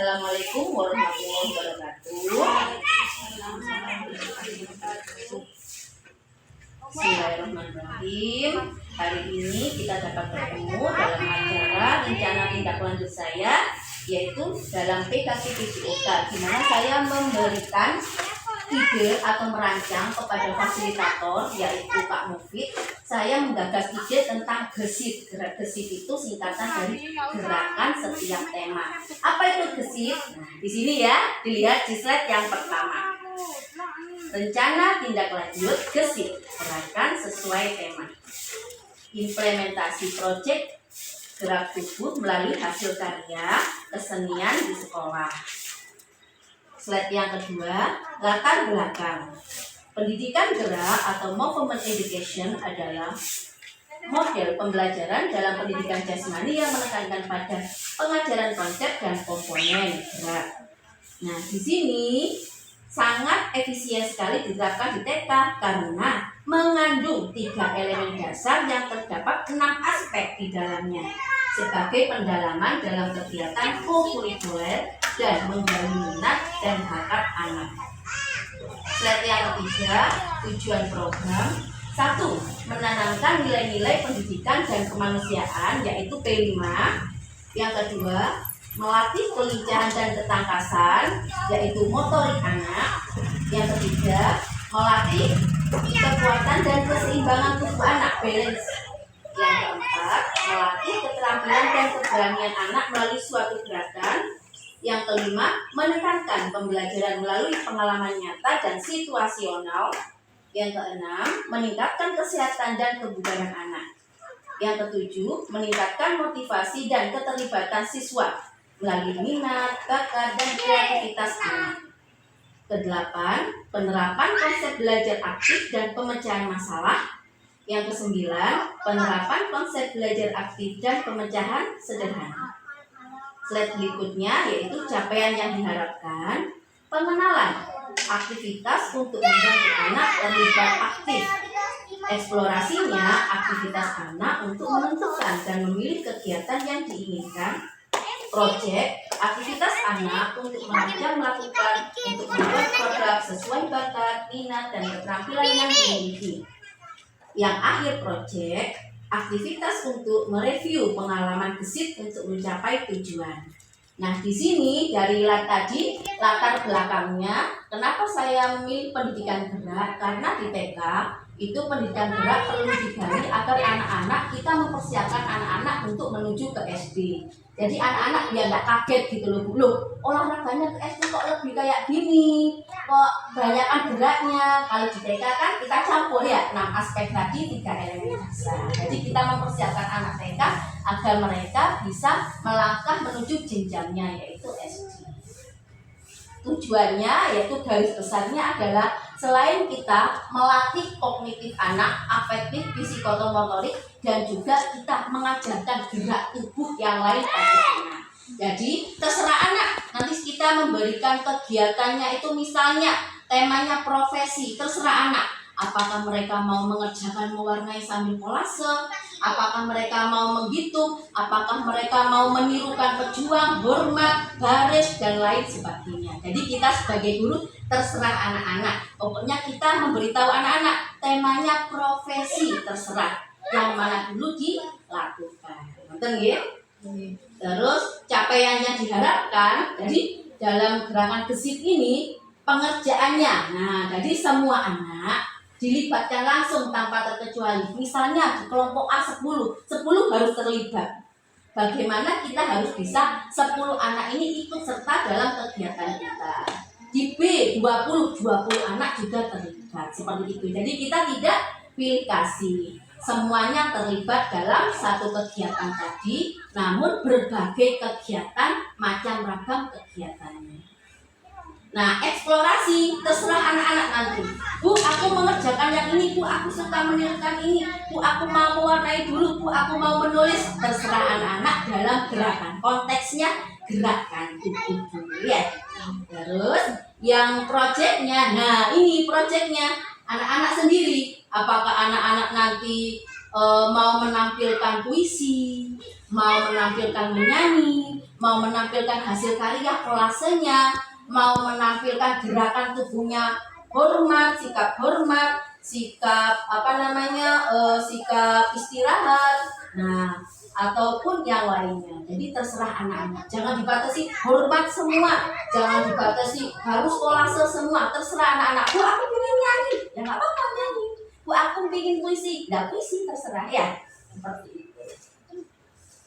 Assalamualaikum warahmatullahi wabarakatuh. Bismillahirrahmanirrahim. Hari ini kita dapat bertemu dalam acara rencana tindak lanjut saya, yaitu dalam PKK-PJOK, di mana saya memberikan ide atau merancang kepada fasilitator, yaitu Pak Mufid. Saya menggagas ide tentang GESIT. GESIT itu singkatan dari gerakan setiap tema. Apa itu GESIT? Nah, di sini ya, dilihat di slide yang pertama. Rencana tindak lanjut GESIT, gerakan sesuai tema. Implementasi proyek gerak tubuh melalui hasil karya kesenian di sekolah. Slide yang kedua, latar belakang. Pendidikan gerak atau movement education adalah model pembelajaran dalam pendidikan jasmani yang menekankan pada pengajaran konsep dan komponen gerak. Nah, di sini sangat efisien sekali diterapkan di TK karena mengandung 3 elemen dasar yang terdapat 6 aspek di dalamnya sebagai pendalaman dalam kegiatan kokurikuler dan menggali minat dan bakat anak. Slide yang ketiga, tujuan program. 1. Menanamkan nilai-nilai pendidikan dan kemanusiaan, yaitu P5. Yang kedua, melatih kelincahan dan ketangkasan, yaitu motorik anak. Yang ketiga, melatih kekuatan dan keseimbangan tubuh anak, balance. Yang keempat, melatih keterampilan dan keberanian anak melalui suatu gerakan. Yang kelima, menekankan pembelajaran melalui pengalaman nyata dan situasional. Yang keenam, meningkatkan kesehatan dan kebugaran anak. Yang ketujuh, meningkatkan motivasi dan keterlibatan siswa melalui minat, bakat, dan kreativitas anak. Kedelapan, penerapan konsep belajar aktif dan pemecahan masalah. Yang kesembilan, penerapan konsep belajar aktif dan pemecahan sederhana. Slide berikutnya yaitu capaian yang diharapkan. Pengenalan aktivitas untuk membantu anak terlibat aktif. Eksplorasinya aktivitas anak untuk menentukan dan memilih kegiatan yang diinginkan. Proyek aktivitas anak untuk mengajar melakukan untuk membuat produk sesuai bakat, minat, dan keterampilan yang dimiliki. Yang akhir proyek aktivitas untuk mereview pengalaman GESIT untuk mencapai tujuan. Nah, di sini dari tadi latar belakangnya, kenapa saya memilih pendidikan gerak? Karena di TK itu pendidikan gerak perlu digali agar anak-anak kita mempersiapkan anak-anak untuk menuju ke SD. Jadi anak-anak biar nggak kaget gitu loh, olahraganya ke SD kok lebih kayak gini, kok banyakan geraknya. Kalau di TK kan kita campur ya 6 aspek tadi, 3 elemen dasar. Jadi kita mempersiapkan anak TK agar mereka bisa melangkah menuju jenjangnya yaitu SD. Tujuannya yaitu garis besarnya adalah selain kita melatih kognitif anak, afektif, psikomotorik, dan juga kita mengajarkan gerak tubuh yang lain pada anak. Jadi terserah anak, nanti kita memberikan kegiatannya itu misalnya temanya profesi, terserah anak. Apakah mereka mau mengerjakan mewarnai sambil kolase, apakah mereka mau menghitung, apakah mereka mau menirukan pejuang, hormat, baris, dan lain sebagainya. Jadi kita sebagai guru terserah anak-anak. Pokoknya kita memberitahu anak-anak temanya profesi, terserah yang mana dulu dilakukan. Nonton ya? Terus capaian yang diharapkan, jadi dalam gerakan GESIT ini pengerjaannya. Nah, jadi semua anak dilibatkan langsung tanpa terkecuali. Misalnya di kelompok A 10 harus terlibat. Bagaimana kita harus bisa 10 anak ini ikut serta dalam kegiatan kita. Di B 20 anak juga terlibat seperti itu. Jadi kita tidak pilih kasih. Semuanya terlibat dalam satu kegiatan tadi, namun berbagai kegiatan, macam ragam kegiatannya. Nah, eksplorasi terserah anak-anak nanti. Bu, aku mengerjakan yang ini. Bu, aku suka menirukan ini. Bu, aku mau mewarnai dulu. Bu, aku mau menulis. Terserah anak-anak dalam gerakan. Konteksnya gerakan tubuh dulu ya. Terus yang proyeknya, nah ini proyeknya anak-anak sendiri. Apakah anak-anak nanti mau menampilkan puisi, mau menampilkan menyanyi, mau menampilkan hasil karya kolasenya, mau menampilkan gerakan tubuhnya hormat, sikap sikap istirahat, nah ataupun yang lainnya. Jadi terserah anak-anak, jangan dibatasi hormat semua, jangan dibatasi harus kolase semua, terserah anak-anak. Bu aku pengen nyanyi, ya nggak apa-apa nyanyi. Bu aku pengen puisi, nggak puisi, terserah ya, seperti itu.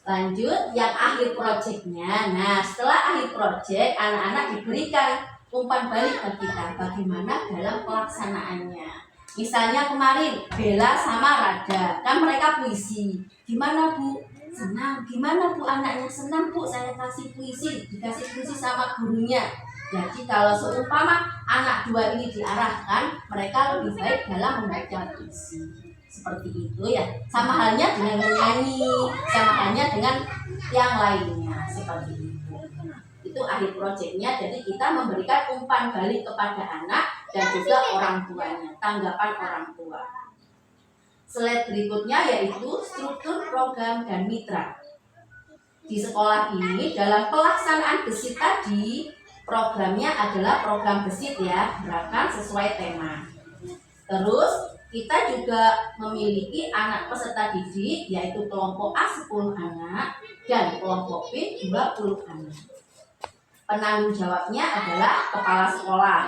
Lanjut yang akhir proyeknya. Nah setelah akhir proyek, anak-anak diberikan umpan balik ke kita bagaimana dalam pelaksanaannya. Misalnya kemarin Bella sama Rada, kan mereka puisi. Gimana Bu? Senang. Gimana Bu anaknya? Senang Bu, saya kasih puisi, dikasih puisi sama gurunya. Jadi kalau seumpama anak dua ini diarahkan, mereka lebih baik dalam membaca puisi. Seperti itu ya. Sama halnya dengan menyanyi, sama halnya dengan yang lainnya. Seperti itu. Itu akhir proyeknya. Jadi kita memberikan umpan balik kepada anak dan juga orang tuanya, tanggapan orang tua. Slide berikutnya yaitu struktur program dan mitra. Di sekolah ini dalam pelaksanaan gesit tadi, programnya adalah program gesit ya, gerakan sesuai tema. Terus kita juga memiliki anak peserta didik yaitu kelompok A 10 anak dan kelompok B 20 anak. Penanggung jawabnya adalah kepala sekolah,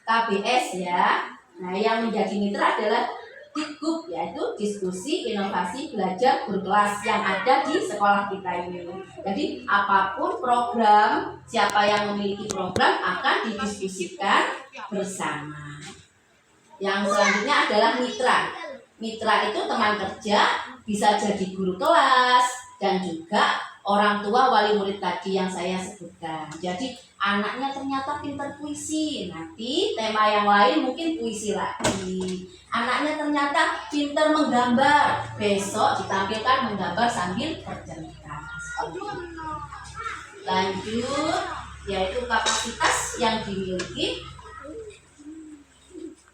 KBS ya. Nah yang menjadi mitra adalah Dikbud, yaitu diskusi inovasi belajar berkelas yang ada di sekolah kita ini. Jadi apapun program, siapa yang memiliki program akan didiskusikan bersama. Yang selanjutnya adalah mitra. Mitra itu teman kerja, bisa jadi guru kelas dan juga orang tua wali murid tadi yang saya sebutkan. Jadi anaknya ternyata pintar puisi, nanti tema yang lain mungkin puisi lagi. Anaknya ternyata pintar menggambar, besok ditampilkan menggambar sambil bercerita. Lanjut, yaitu kapasitas yang dimiliki.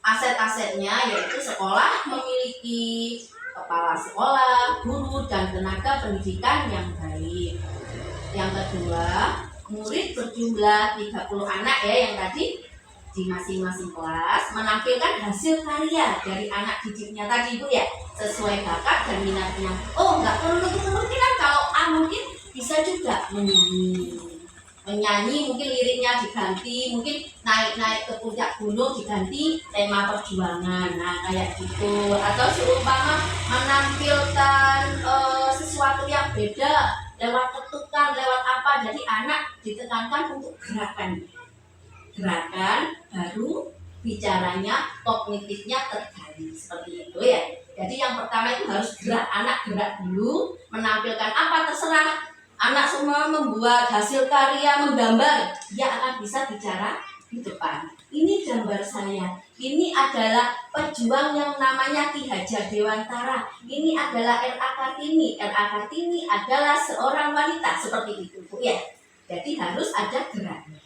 Aset-asetnya yaitu sekolah memiliki kepala sekolah, guru, dan tenaga pendidikan yang baik. Yang kedua, murid berjumlah 30 anak ya yang tadi di masing-masing kelas menampilkan hasil karya dari anak didiknya tadi Bu ya, sesuai bakat dan minatnya. Oh, nggak perlu kemungkinan kalau A mungkin bisa juga menyanyi mungkin liriknya diganti, mungkin naik-naik ke puncak gunung diganti tema perjuangan, nah kayak gitu. Atau seumpama menampilkan sesuatu yang beda lewat ketukan, lewat apa, jadi anak ditekankan untuk gerakan baru, bicaranya, kognitifnya tergali, seperti itu ya. Jadi yang pertama itu harus anak gerak dulu, menampilkan apa terserah. Anak semua membuat hasil karya, menggambar, dia akan bisa bicara di depan. Ini gambar saya, ini adalah pejuang yang namanya Ki Hajar Dewantara, ini adalah R.A. Kartini. R.A. Kartini adalah seorang wanita, seperti itu Bu ya. Jadi harus ada geraknya.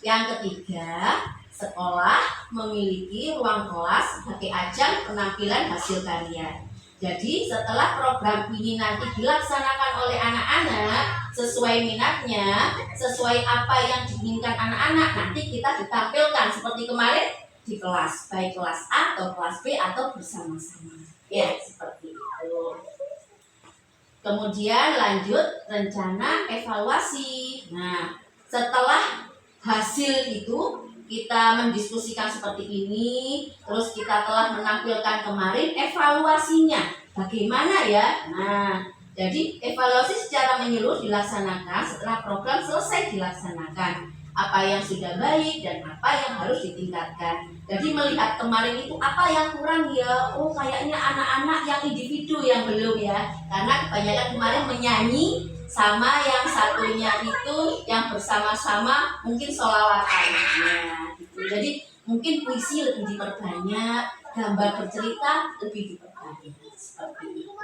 Yang ketiga, sekolah memiliki ruang kelas sebagai ajang penampilan hasil karya. Jadi setelah program ini nanti dilaksanakan oleh anak-anak sesuai minatnya, sesuai apa yang diinginkan anak-anak, nanti kita ditampilkan seperti kemarin di kelas, baik kelas A atau kelas B atau bersama-sama. Ya, seperti itu. Kemudian lanjut rencana evaluasi. Nah, setelah hasil itu kita mendiskusikan seperti ini, terus kita telah menampilkan kemarin evaluasinya bagaimana ya. Nah, jadi evaluasi secara menyeluruh dilaksanakan setelah program selesai dilaksanakan, apa yang sudah baik dan apa yang harus ditingkatkan. Jadi melihat kemarin itu apa yang kurang ya, oh kayaknya anak-anak yang individu yang belum ya, karena kebanyakan kemarin menyanyi, sama yang satunya itu yang bersama-sama mungkin sholawatan gitu. Jadi mungkin puisi lebih diperbanyak, gambar bercerita lebih diperbanyak, seperti itu.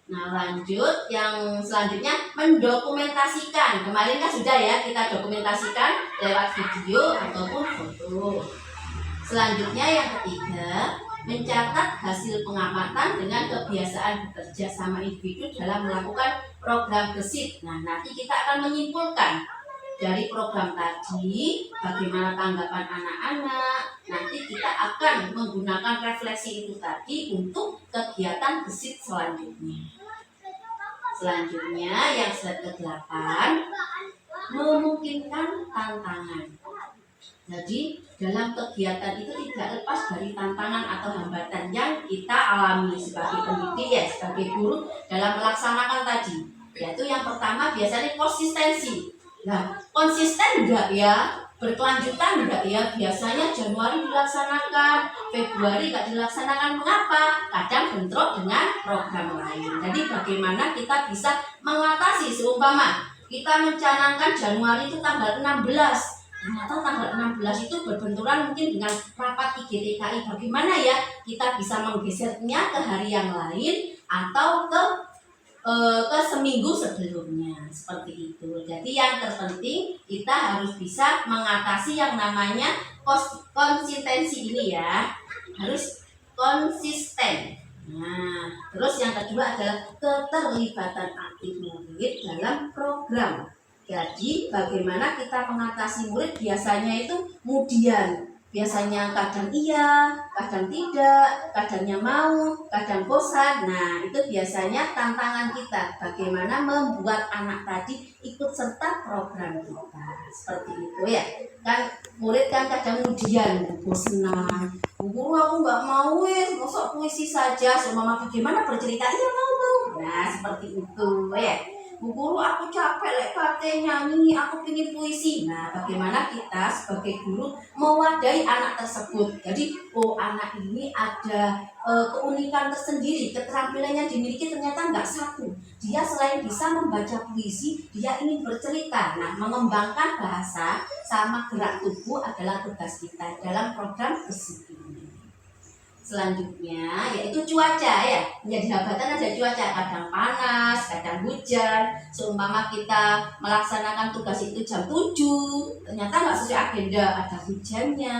Nah lanjut yang selanjutnya mendokumentasikan. Kemarin kan sudah ya kita dokumentasikan lewat video ataupun foto. Selanjutnya yang ketiga mencatat hasil pengamatan dengan kebiasaan bekerja sama individu dalam melakukan program gesit. Nah, nanti kita akan menyimpulkan dari program tadi bagaimana tanggapan anak-anak. Nanti kita akan menggunakan refleksi itu tadi untuk kegiatan gesit selanjutnya. Selanjutnya yang slide ke-8, memungkinkan tantangan. Jadi dalam kegiatan itu tidak lepas dari tantangan atau hambatan yang kita alami sebagai pendidik ya, sebagai guru dalam melaksanakan tadi. Yaitu yang pertama biasanya konsistensi. Nah, konsisten enggak ya? Berkelanjutan enggak ya? Biasanya Januari dilaksanakan, Februari enggak dilaksanakan. Mengapa? Kadang bentrok dengan program lain. Jadi bagaimana kita bisa mengatasi, seumpama kita mencanangkan Januari itu tanggal 16, ternyata tanggal 16 itu berbenturan mungkin dengan rapat IGTKI. Bagaimana ya kita bisa menggesernya ke hari yang lain atau ke seminggu sebelumnya, seperti itu. Jadi yang terpenting kita harus bisa mengatasi yang namanya konsistensi ini ya, harus konsisten. Nah, terus yang kedua adalah keterlibatan aktif murid dalam program. Jadi bagaimana kita mengatasi murid biasanya itu kemudian biasanya kadang iya, kadang tidak, kadangnya mau, kadang bosan. Nah, itu biasanya tantangan kita bagaimana membuat anak tadi ikut serta program kita. Seperti itu ya. Kan murid kan kadang kemudian bosan. Guru aku nggak mau masuk puisi saja. Mama bagaimana bercerita? Iya mau. Nah, seperti itu ya. Bu guru aku capek lek kate nyanyi, aku pingin puisi. Nah, bagaimana kita sebagai guru mewadahi anak tersebut. Jadi, oh anak ini ada keunikan tersendiri, keterampilannya dimiliki ternyata nggak satu. Dia selain bisa membaca puisi, dia ingin bercerita. Nah, mengembangkan bahasa sama gerak tubuh adalah tugas kita dalam program gesit ini. Selanjutnya yaitu cuaca ya. Menjadi hambatan ada cuaca, kadang panas, kadang hujan. Seumpama kita melaksanakan tugas itu jam 7, ternyata nggak sesuai agenda, ada hujannya,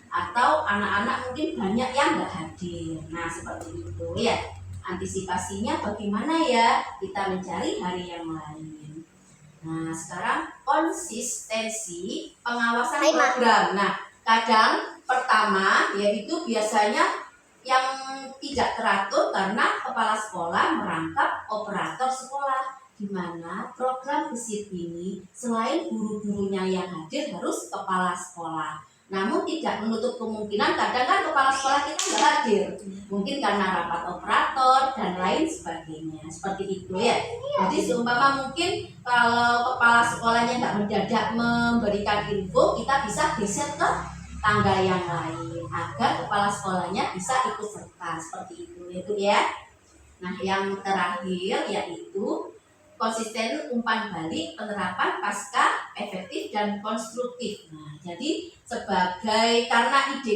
atau anak-anak mungkin banyak yang nggak hadir. Nah, seperti itu ya. Antisipasinya bagaimana ya? Kita mencari hari yang lain. Nah, sekarang konsistensi pengawasan program. Nah, kadang pertama yaitu biasanya yang tidak teratur karena kepala sekolah merangkap operator sekolah, di mana program gesit ini selain guru-gurunya yang hadir harus kepala sekolah. Namun tidak menutup kemungkinan kadang kan kepala sekolah kita nggak hadir, mungkin karena rapat operator dan lain sebagainya, seperti itu ya. Jadi seumpama mungkin kalau kepala sekolahnya nggak mendadak memberikan info, kita bisa geser ke tanggal yang lain agar kepala sekolahnya bisa ikut serta, seperti itu ya. Nah, yang terakhir yaitu konsisten umpan balik penerapan pasca efektif dan konstruktif. Nah, jadi sebagai karena ide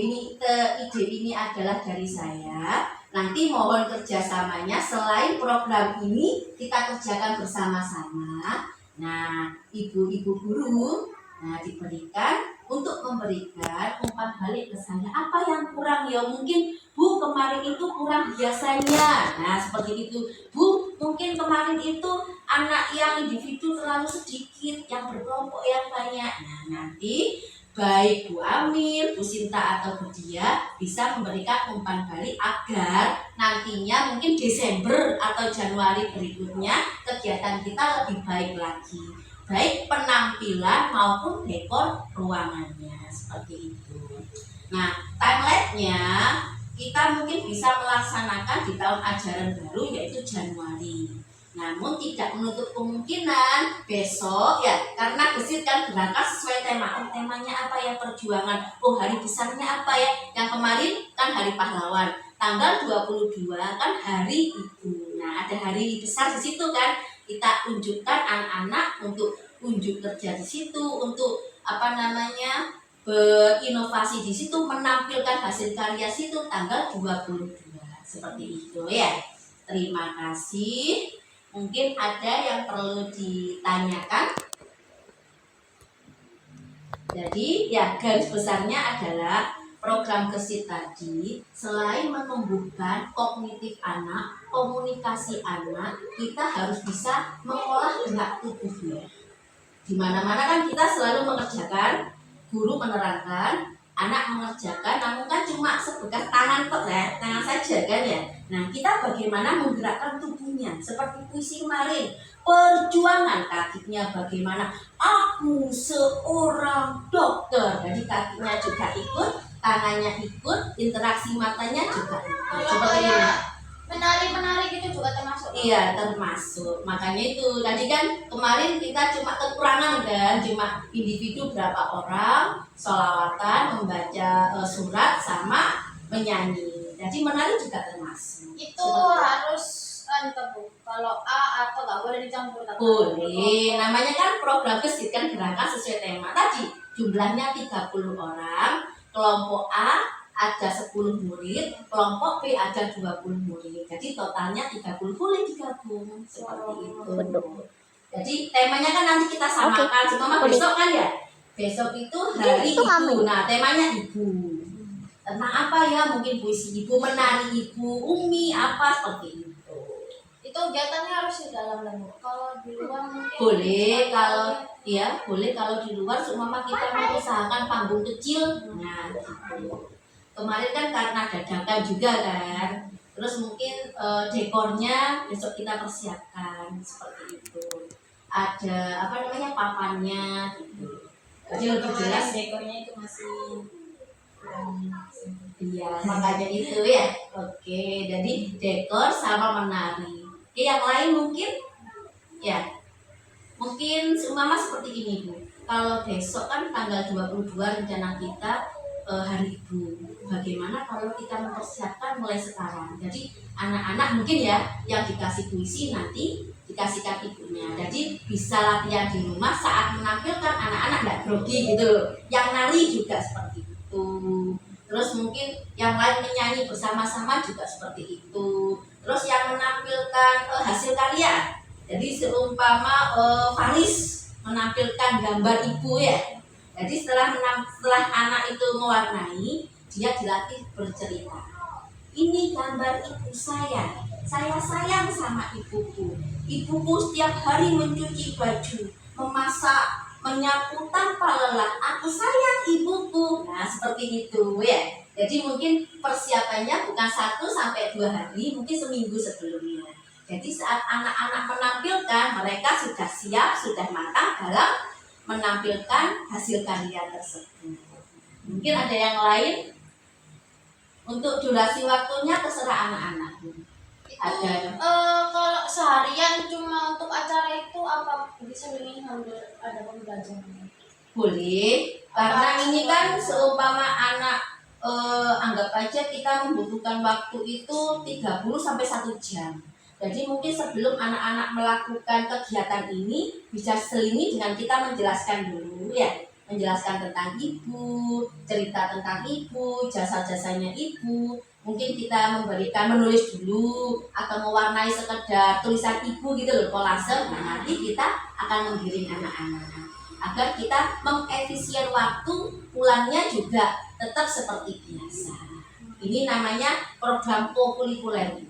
ini adalah dari saya, nanti mohon kerjasamanya selain program ini kita kerjakan bersama-sama. Nah, ibu-ibu guru diberikan untuk memberikan umpan balik ke saya, apa yang kurang ya, mungkin Bu kemarin itu kurang biasanya. Nah, seperti itu Bu, mungkin kemarin itu anak yang individu terlalu sedikit, yang berkelompok yang banyak. Nah, nanti baik Bu Amin, Bu Sinta atau Bu Dia bisa memberikan umpan balik agar nantinya mungkin Desember atau Januari berikutnya kegiatan kita lebih baik lagi, baik penampilan maupun dekor ruangannya, seperti itu. Nah, timeline-nya kita mungkin bisa melaksanakan di tahun ajaran baru yaitu Januari. Namun tidak menutup kemungkinan besok ya, karena gesit kan berangkat sesuai tema. Oh, temanya apa ya? Perjuangan. Oh, hari besarnya apa ya? Yang kemarin kan hari pahlawan. Tanggal 22 kan hari ibu. Nah, ada hari besar di situ kan. Kita tunjukkan anak-anak untuk unjuk kerja di situ, untuk berinovasi di situ, menampilkan hasil karya situ tanggal 22. Seperti itu ya. Terima kasih. Mungkin ada yang perlu ditanyakan. Jadi ya garis besarnya adalah program gesit tadi selain menumbuhkan kognitif anak, komunikasi anak, kita harus bisa mengolah gerak tubuhnya. Di mana-mana kan kita selalu mengerjakan, guru menerangkan, anak mengerjakan, namun kan cuma sebekas tangan kok ya, tangan saja kan ya. Nah, kita bagaimana menggerakkan tubuhnya, seperti puisi kemarin, perjuangan kakinya bagaimana, aku seorang dokter, jadi kakinya juga ikut, tangannya ikut, interaksi matanya juga ikut. Seperti ini. Menari gitu juga termasuk. Iya, termasuk. Makanya itu tadi kan kemarin kita cuma kekurangan kan, cuma individu berapa orang sholawatan, membaca surat sama menyanyi. Jadi menari juga termasuk. Itu harus Bu. Kalau A atau nggak boleh dicampur? Boleh. Namanya kan program gesit kan gerakan sesuai tema tadi. Jumlahnya 30 orang. Kelompok A ada 10 murid, kelompok B ada 20 murid. Jadi totalnya 30 boleh digabung seperti itu. Jadi temanya kan nanti kita samakan. Cuma besok kan ya. Besok itu hari ibu. Nah, temanya ibu. Tentang apa ya? Mungkin puisi ibu, menari ibu, umi apa seperti itu. Itu kegiatannya harus di dalam Bu. Kalau di luar mungkin boleh, kalau ya boleh kalau di luar seumpama kita mengusahakan panggung kecil. Nah, gitu. Kemarin kan karena dadakan juga kan, terus mungkin dekornya besok kita persiapkan seperti itu. Ada apa namanya papannya gitu. Jadi lebih jelas dekornya itu masih iya, makanya itu ya. Oke, jadi dekor sama menari. Oke, yang lain mungkin ya. Mungkin seumpama seperti ini Bu. Kalau besok kan tanggal 22 rencana kita hari ibu. Bagaimana kalau kita mempersiapkan mulai sekarang? Jadi anak-anak mungkin ya yang dikasih puisi nanti dikasihkan ibunya. Jadi bisa latihan di rumah saat menampilkan anak-anak nggak grogi gitu loh. Yang nari juga seperti itu. Terus mungkin yang lain menyanyi bersama-sama juga seperti itu. Terus yang menampilkan hasil karya. Jadi seumpama Faris menampilkan gambar ibu ya. Jadi setelah anak itu mewarnai, dia dilatih bercerita. Ini gambar ibu saya sayang sama ibuku. Ibuku setiap hari mencuci baju, memasak, menyapu tanpa lelah. Aku sayang ibuku. Nah seperti itu ya. Jadi mungkin persiapannya bukan 1 sampai 2 hari, mungkin seminggu sebelumnya. Jadi saat anak-anak menampilkan, mereka sudah siap, sudah matang dalam menampilkan hasil karya tersebut. Mungkin ada yang lain. Untuk durasi waktunya terserah anak-anak. Ada kalau seharian cuma untuk acara itu apa bisa ini sambil ada pembelajaran? Boleh, karena ini kan seumpama anak anggap aja kita membutuhkan waktu itu 30 sampai 1 jam. Jadi mungkin sebelum anak-anak melakukan kegiatan ini bisa selingi dengan kita menjelaskan dulu ya, menjelaskan tentang ibu, cerita tentang ibu, jasa-jasanya ibu. Mungkin kita menulis dulu atau mewarnai sekedar tulisan ibu gitu loh, kolase. Nah, nanti kita akan menggiring anak-anak agar kita mengefisien waktu, pulangnya juga tetap seperti biasa. Ini namanya program kokurikuler.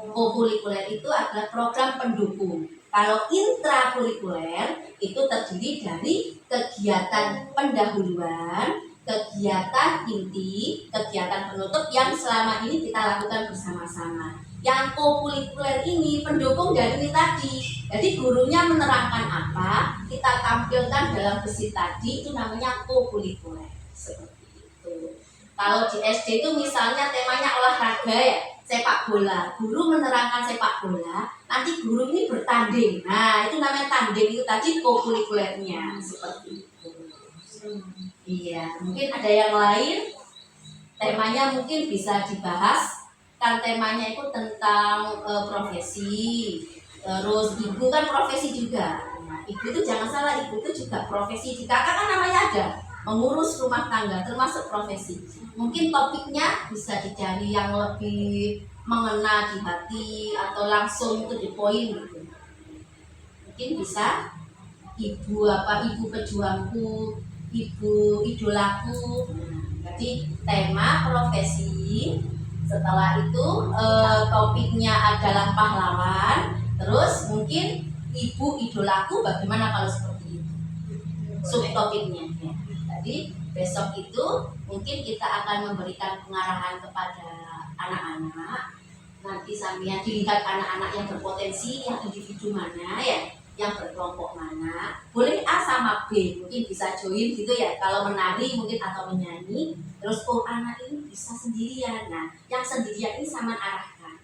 Kokurikuler itu adalah program pendukung. Kalau intrakurikuler itu terdiri dari kegiatan pendahuluan, kegiatan inti, kegiatan penutup yang selama ini kita lakukan bersama-sama. Yang kokurikuler ini pendukung dari ini tadi. Jadi gurunya menerangkan apa, kita tampilkan dalam gesit tadi, itu namanya kokurikuler. Seperti itu. Kalau di SD itu misalnya temanya olahraga ya, sepak bola. Guru menerangkan sepak bola, nanti guru ini bertanding. Nah, itu namanya tanding, itu tadi kokurikulernya. Seperti itu. Iya, mungkin ada yang lain. Temanya mungkin bisa dibahas. Kan temanya itu tentang profesi. Terus ibu kan profesi juga. Nah, ibu itu jangan salah, ibu itu juga profesi. Di kakak kan namanya ada, mengurus rumah tangga termasuk profesi. Mungkin topiknya bisa dicari yang lebih mengena di hati atau langsung itu di poin gitu. Mungkin bisa ibu apa, ibu pejuangku, ibu idolaku. Nah, Jadi tema profesi, setelah itu topiknya adalah pahlawan, terus mungkin ibu idolaku, bagaimana kalau seperti itu subtopiknya ya. Jadi besok itu mungkin kita akan memberikan pengarahan kepada anak-anak. Nanti sambil dilihat anak-anak yang berpotensi, yang individu mana ya, yang berkelompok mana. Boleh A sama B, mungkin bisa join gitu ya. Kalau menari mungkin atau menyanyi. Terus oh anak ini bisa sendirian. Nah, yang sendirian ini sama arahkan.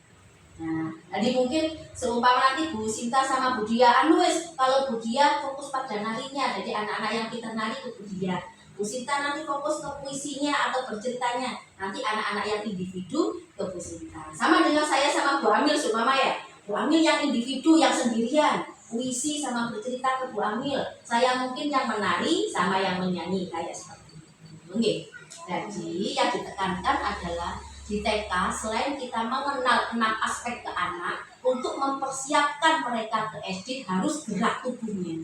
Nah, jadi mungkin seumpama nanti Bu Sinta sama Bu Dia, kalau Bu Dia fokus pada narinya, jadi anak-anak yang pintar nari ke Bu Dia. Bu Sinta nanti fokus ke puisinya atau berceritanya, nanti anak-anak yang individu ke Bu Sinta. Sama dengan saya sama Bu Amil seumpama ya, Bu Amil yang individu yang sendirian, puisi sama bercerita ke Bu Amil. Saya mungkin yang menari sama yang menyanyi kayak seperti itu. Oke. Jadi yang ditekankan adalah di TK selain kita mengenal 6 aspek ke anak, untuk mempersiapkan mereka ke SD harus gerak tubuhnya.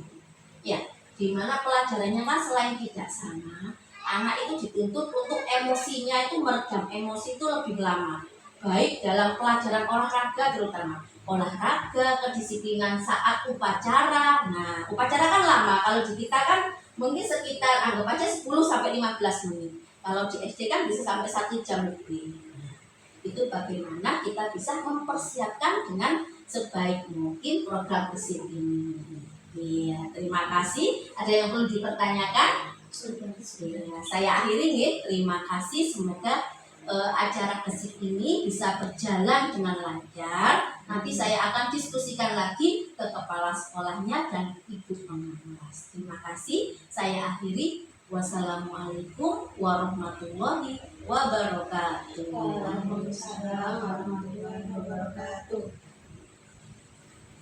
Ya, dimana pelajarannya kan selain tidak sama, anak itu dituntut untuk emosinya itu meredam emosi itu lebih lama. Baik dalam pelajaran olahraga terutama. Olahraga, kedisiplinan saat upacara. Nah, upacara kan lama. Kalau di kita kan mungkin sekitar anggap aja 10 sampai 15 menit. Kalau di SD kan bisa sampai 1 jam lebih. Itu bagaimana kita bisa mempersiapkan dengan sebaik mungkin program kesit ini. Iya, terima kasih. Ada yang perlu dipertanyakan? Sudah. Saya akhiri nih. Terima kasih. Semoga acara kesit ini bisa berjalan dengan lancar. Nanti saya akan diskusikan lagi ke kepala sekolahnya dan ibu pengawas. Terima kasih. Saya akhiri. Wassalamualaikum warahmatullahi wabarakatuh. Waalaikumsalam warahmatullahi wabarakatuh.